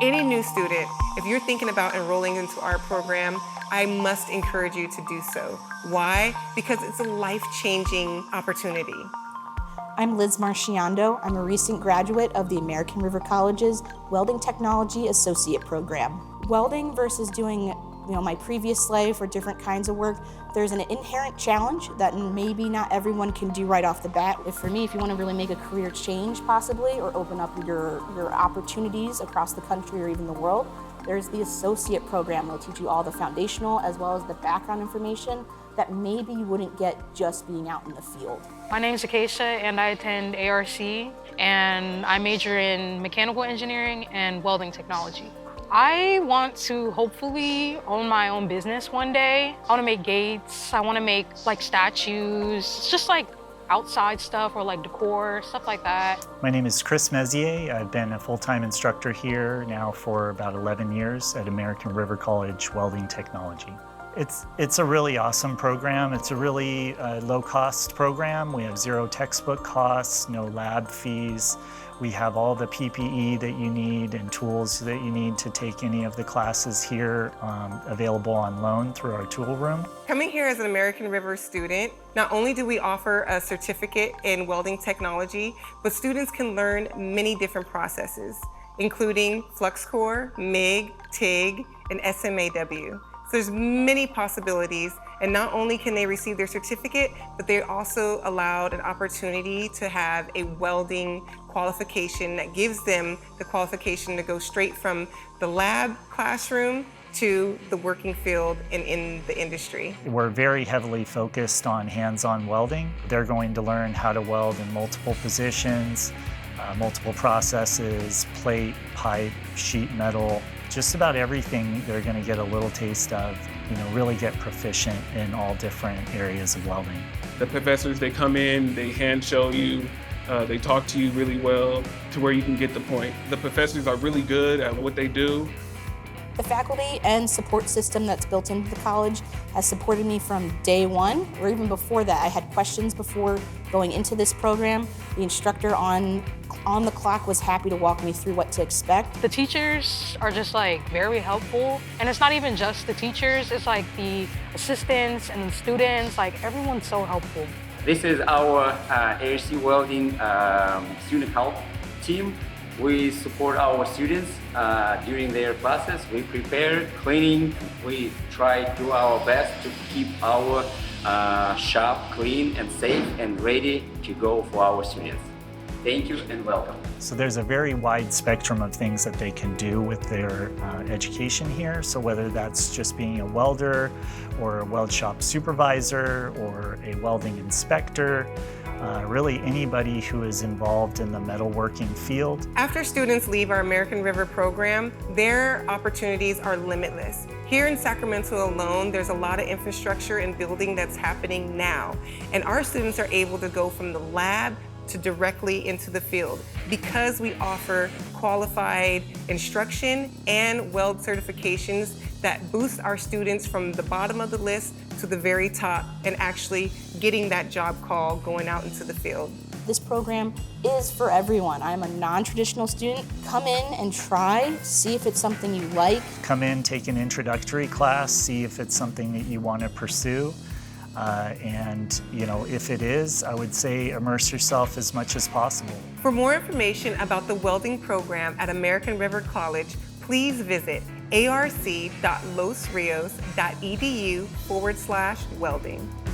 any new student, if you're thinking about enrolling into our program, I must encourage you to do so. Why? Because it's a life-changing opportunity. I'm Liz Marciando. I'm a recent graduate of the American River College's Welding Technology Associate Program. Welding versus doing my previous life or different kinds of work, there's an inherent challenge that maybe not everyone can do right off the bat. For me, if you want to really make a career change possibly, or open up your opportunities across the country or even the world, there's the associate program that'll teach you all the foundational as well as the background information that maybe you wouldn't get just being out in the field. My name is Acacia and I attend ARC and I major in mechanical engineering and welding technology. I want to hopefully own my own business one day. I want to make gates, I want to make like statues, just like outside stuff or like decor, stuff like that. My name is Chris Mezier. I've been a full-time instructor here now for about 11 years at American River College Welding Technology. It's a really awesome program. It's a really low-cost program. We have zero textbook costs, no lab fees. We have all the PPE that you need and tools that you need to take any of the classes here available on loan through our tool room. Coming here as an American River student, not only do we offer a certificate in welding technology, but students can learn many different processes, including flux core, MIG, TIG, and SMAW. So there's many possibilities, and not only can they receive their certificate, but they're also allowed an opportunity to have a welding qualification that gives them the qualification to go straight from the lab classroom to the working field and in the industry. We're very heavily focused on hands-on welding. They're going to learn how to weld in multiple positions, multiple processes, plate, pipe, sheet metal, just about everything they're going to get a little taste of, really get proficient in all different areas of welding. The professors, they come in, they hand show you, they talk to you really well to where you can get the point. The professors are really good at what they do. The faculty and support system that's built into the college has supported me from day one, or even before that. I had questions before going into this program. The instructor on the clock was happy to walk me through what to expect. The teachers are just like very helpful, and it's not even just the teachers, it's like the assistants and the students, like everyone's so helpful. This is our ARC Welding student help team. We support our students during their classes. We prepare cleaning. We try to do our best to keep our shop clean and safe and ready to go for our students. Thank you and welcome. So there's a very wide spectrum of things that they can do with their education here. So whether that's just being a welder or a weld shop supervisor or a welding inspector, really anybody who is involved in the metalworking field. After students leave our American River program, their opportunities are limitless. Here in Sacramento alone, there's a lot of infrastructure and building that's happening now. And our students are able to go from the lab to directly into the field because we offer qualified instruction and weld certifications that boost our students from the bottom of the list to the very top and actually getting that job call going out into the field. This program is for everyone. I'm a non-traditional student. Come in and try, see if it's something you like. Come in, take an introductory class, see if it's something that you want to pursue. And if it is, I would say immerse yourself as much as possible. For more information about the welding program at American River College, please visit arc.losrios.edu/welding.